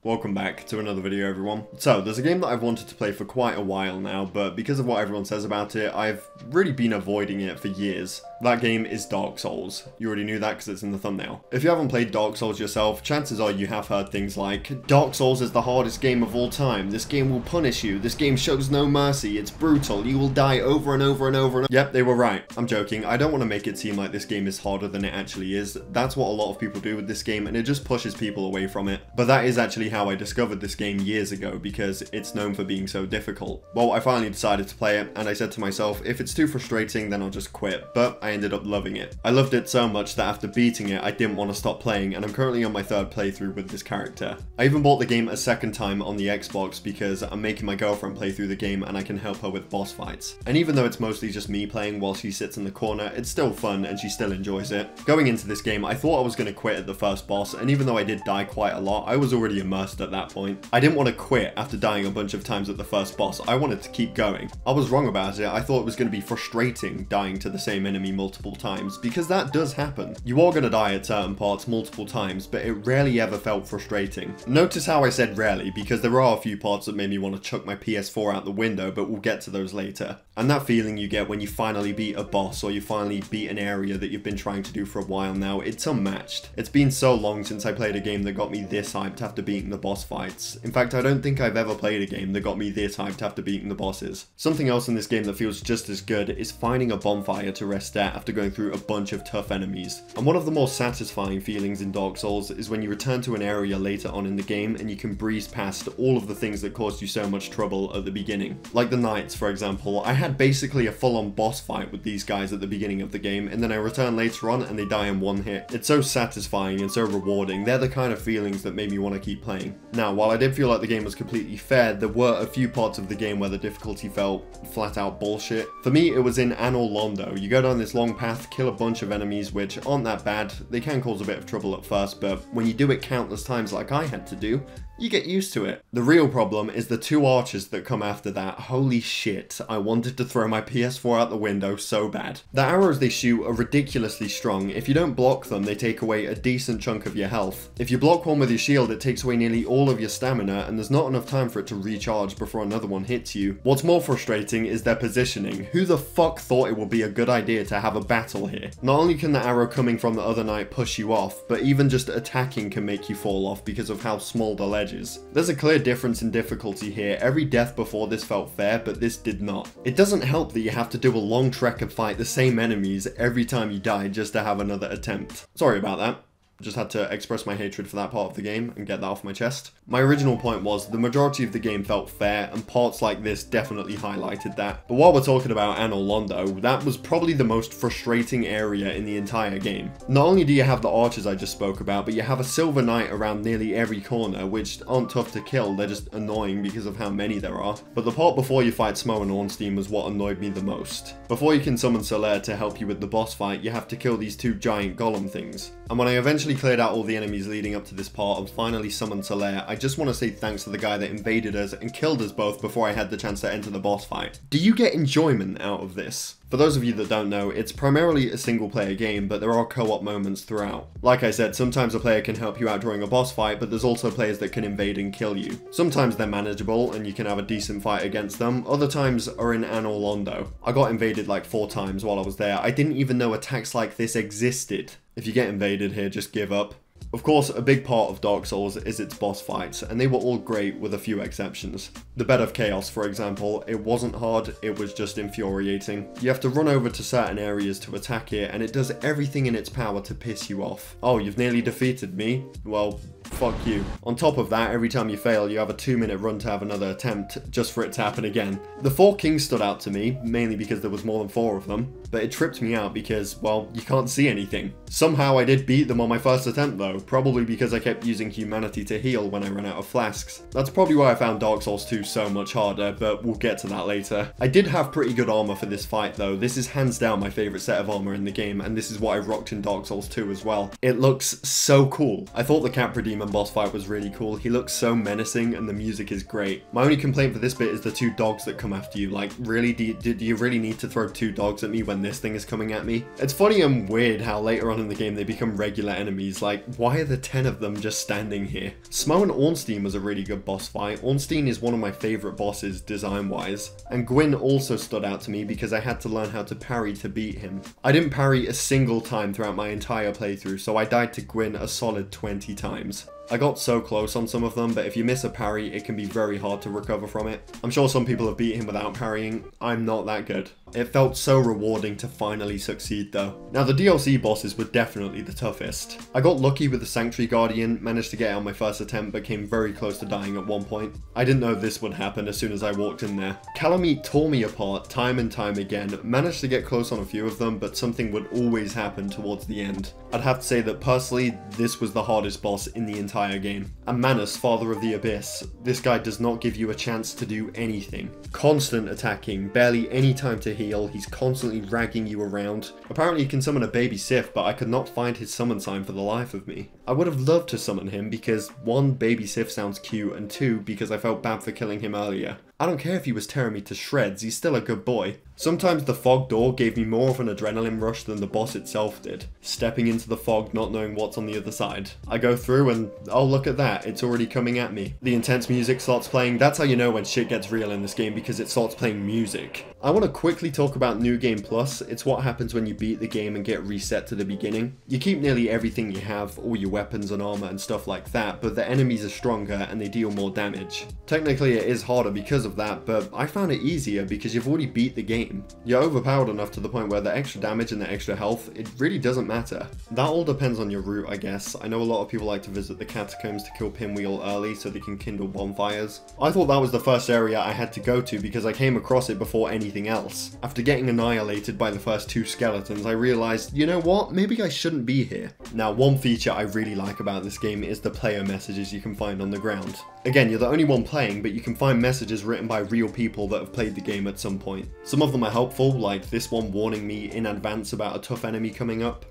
Welcome back to another video, everyone. So, there's a game that I've wanted to play for quite a while now, but because of what everyone says about it, I've really been avoiding it for years. That game is Dark Souls. You already knew that because it's in the thumbnail. If you haven't played Dark Souls yourself, chances are you have heard things like, Dark Souls is the hardest game of all time, this game will punish you, this game shows no mercy, it's brutal, you will die over and over and over and over. Yep, they were right. I'm joking. I don't want to make it seem like this game is harder than it actually is. That's what a lot of people do with this game, and it just pushes people away from it. But that is actually how I discovered this game years ago, because it's known for being so difficult. Well, I finally decided to play it, and I said to myself, if it's too frustrating, then I'll just quit. But I ended up loving it. I loved it so much that after beating it, I didn't want to stop playing, and I'm currently on my third playthrough with this character. I even bought the game a second time on the Xbox because I'm making my girlfriend play through the game and I can help her with boss fights. And even though it's mostly just me playing while she sits in the corner, it's still fun and she still enjoys it. Going into this game, I thought I was going to quit at the first boss, and even though I did die quite a lot, I was already immersed at that point. I didn't want to quit after dying a bunch of times at the first boss. I wanted to keep going. I was wrong about it. I thought it was going to be frustrating dying to the same enemy multiple times, because that does happen. You are going to die at certain parts multiple times, but it rarely ever felt frustrating. Notice how I said rarely, because there are a few parts that made me want to chuck my PS4 out the window, but we'll get to those later. And that feeling you get when you finally beat a boss, or you finally beat an area that you've been trying to do for a while now, it's unmatched. It's been so long since I played a game that got me this hyped after beating the boss fights. In fact, I don't think I've ever played a game that got me this hyped after beating the bosses. Something else in this game that feels just as good is finding a bonfire to rest at after going through a bunch of tough enemies. And one of the more satisfying feelings in Dark Souls is when you return to an area later on in the game and you can breeze past all of the things that caused you so much trouble at the beginning. Like the knights, for example. I had basically a full-on boss fight with these guys at the beginning of the game, and then I return later on and they die in one hit. It's so satisfying and so rewarding. They're the kind of feelings that made me want to keep playing. Now, while I did feel like the game was completely fair, there were a few parts of the game where the difficulty felt flat out bullshit. For me, it was in Anor Londo. You go down this long path, kill a bunch of enemies which aren't that bad. They can cause a bit of trouble at first, but when you do it countless times like I had to do, you get used to it. The real problem is the two archers that come after that. Holy shit, I wanted to throw my PS4 out the window so bad. The arrows they shoot are ridiculously strong. If you don't block them, they take away a decent chunk of your health. If you block one with your shield, it takes away nearly all of your stamina, and there's not enough time for it to recharge before another one hits you. What's more frustrating is their positioning. Who the fuck thought it would be a good idea to have a battle here? Not only can the arrow coming from the other knight push you off, but even just attacking can make you fall off because of how small the ledge is. There's a clear difference in difficulty here. Every death before this felt fair, but this did not. It doesn't help that you have to do a long trek and fight the same enemies every time you die just to have another attempt. Sorry about that. Just had to express my hatred for that part of the game and get that off my chest. My original point was the majority of the game felt fair, and parts like this definitely highlighted that. But while we're talking about Anor Londo, that was probably the most frustrating area in the entire game. Not only do you have the archers I just spoke about, but you have a silver knight around nearly every corner, which aren't tough to kill, they're just annoying because of how many there are. But the part before you fight Smough and Ornstein was what annoyed me the most. Before you can summon Solaire to help you with the boss fight, you have to kill these two giant golem things. And when I eventually cleared out all the enemies leading up to this part and finally summoned Solaire, I just want to say thanks to the guy that invaded us and killed us both before I had the chance to enter the boss fight. Do you get enjoyment out of this? For those of you that don't know, it's primarily a single player game, but there are co-op moments throughout. Like I said, sometimes a player can help you out during a boss fight, but there's also players that can invade and kill you. Sometimes they're manageable and you can have a decent fight against them, other times are in Anor Londo. I got invaded like 4 times while I was there. I didn't even know attacks like this existed. If you get invaded here, just give up. Of course, a big part of Dark Souls is its boss fights, and they were all great with a few exceptions. The Bed of Chaos, for example, it wasn't hard, it was just infuriating. You have to run over to certain areas to attack it, and it does everything in its power to piss you off. Oh, you've nearly defeated me? Well, fuck you. On top of that, every time you fail, you have a 2-minute run to have another attempt, just for it to happen again. The 4 Kings stood out to me, mainly because there was more than 4 of them, but it tripped me out because, well, you can't see anything. Somehow I did beat them on my first attempt though, probably because I kept using humanity to heal when I ran out of flasks. That's probably why I found Dark Souls 2 so much harder, but we'll get to that later. I did have pretty good armor for this fight though. This is hands down my favorite set of armor in the game, and this is what I rocked in Dark Souls 2 as well. It looks so cool. I thought the Capra demon boss fight was really cool. He looks so menacing and the music is great. My only complaint for this bit is the 2 dogs that come after you. Like, really, do you really need to throw 2 dogs at me when this thing is coming at me? It's funny and weird how later on in the game they become regular enemies. Like, why are the 10 of them just standing here? Smo and Ornstein was a really good boss fight. Ornstein is one of my favorite bosses design-wise. And Gwyn also stood out to me because I had to learn how to parry to beat him. I didn't parry a single time throughout my entire playthrough, so I died to Gwyn a solid 20 times. I got so close on some of them, but if you miss a parry, it can be very hard to recover from it. I'm sure some people have beat him without parrying. I'm not that good. It felt so rewarding to finally succeed though. Now the DLC bosses were definitely the toughest. I got lucky with the Sanctuary Guardian, managed to get it on my first attempt, but came very close to dying at one point. I didn't know this would happen as soon as I walked in there. Calamite tore me apart time and time again, managed to get close on a few of them, but something would always happen towards the end. I'd have to say that personally, this was the hardest boss in the entire game. And Manus, Father of the Abyss, this guy does not give you a chance to do anything. Constant attacking, barely any time to heal, he's constantly dragging you around. Apparently he can summon a baby Sif, but I could not find his summon sign for the life of me. I would have loved to summon him because 1, baby Sif sounds cute, and 2, because I felt bad for killing him earlier. I don't care if he was tearing me to shreds, he's still a good boy. Sometimes the fog door gave me more of an adrenaline rush than the boss itself did. Stepping into the fog, not knowing what's on the other side. I go through and, oh look at that, it's already coming at me. The intense music starts playing. That's how you know when shit gets real in this game, because it starts playing music. I want to quickly talk about New Game Plus. It's what happens when you beat the game and get reset to the beginning. You keep nearly everything you have, all your weapons and armor and stuff like that, but the enemies are stronger and they deal more damage. Technically it is harder because of that, but I found it easier because you've already beat the game. You're overpowered enough to the point where the extra damage and the extra health, it really doesn't matter. That all depends on your route, I guess. I know a lot of people like to visit the catacombs to kill Pinwheel early so they can kindle bonfires. I thought that was the first area I had to go to because I came across it before anything else. After getting annihilated by the first 2 skeletons, I realized, you know what, maybe I shouldn't be here. Now, one feature I really like about this game is the player messages you can find on the ground. Again, you're the only one playing, but you can find messages written by real people that have played the game at some point. Some of them are helpful, like this one warning me in advance about a tough enemy coming up.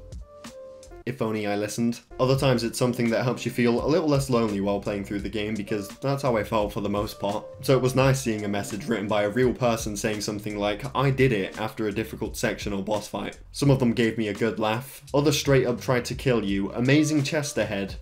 If only I listened. Other times it's something that helps you feel a little less lonely while playing through the game, because that's how I felt for the most part. So it was nice seeing a message written by a real person saying something like, I did it after a difficult section or boss fight. Some of them gave me a good laugh. Others straight up tried to kill you. Amazing chest ahead.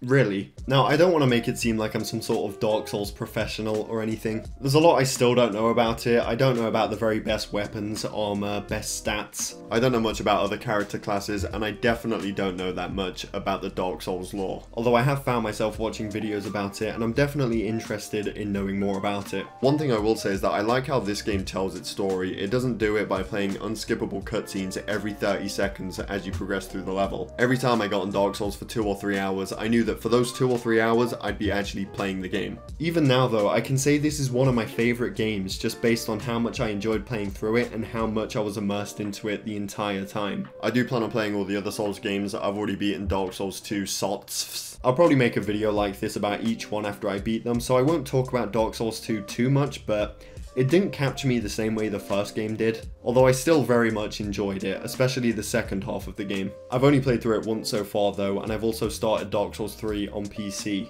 Really? Now, I don't want to make it seem like I'm some sort of Dark Souls professional or anything. There's a lot I still don't know about it. I don't know about the very best weapons, armor, best stats. I don't know much about other character classes, and I definitely don't know that much about the Dark Souls lore. Although I have found myself watching videos about it, and I'm definitely interested in knowing more about it. One thing I will say is that I like how this game tells its story. It doesn't do it by playing unskippable cutscenes every 30 seconds as you progress through the level. Every time I got on Dark Souls for 2 or 3 hours, I knew that for those 2 or 3 hours, I'd be actually playing the game. Even now though, I can say this is one of my favorite games just based on how much I enjoyed playing through it and how much I was immersed into it the entire time. I do plan on playing all the other Souls games. I've already beaten Dark Souls 2 SOTS. I'll probably make a video like this about each one after I beat them, so I won't talk about Dark Souls 2 too much, but it didn't capture me the same way the first game did, although I still very much enjoyed it, especially the second half of the game. I've only played through it once so far though, and I've also started Dark Souls 3 on PC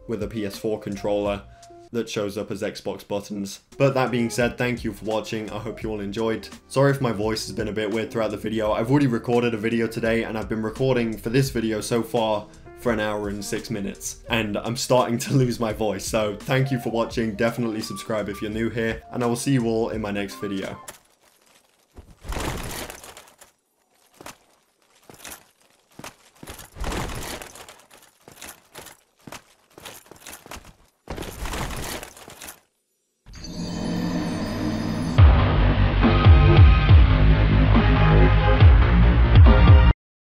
with a PS4 controller that shows up as Xbox buttons. But that being said, thank you for watching. I hope you all enjoyed. Sorry if my voice has been a bit weird throughout the video. I've already recorded a video today, and I've been recording for this video so far for 1 hour and 6 minutes, and I'm starting to lose my voice. So thank you for watching. Definitely subscribe if you're new here, and I will see you all in my next video.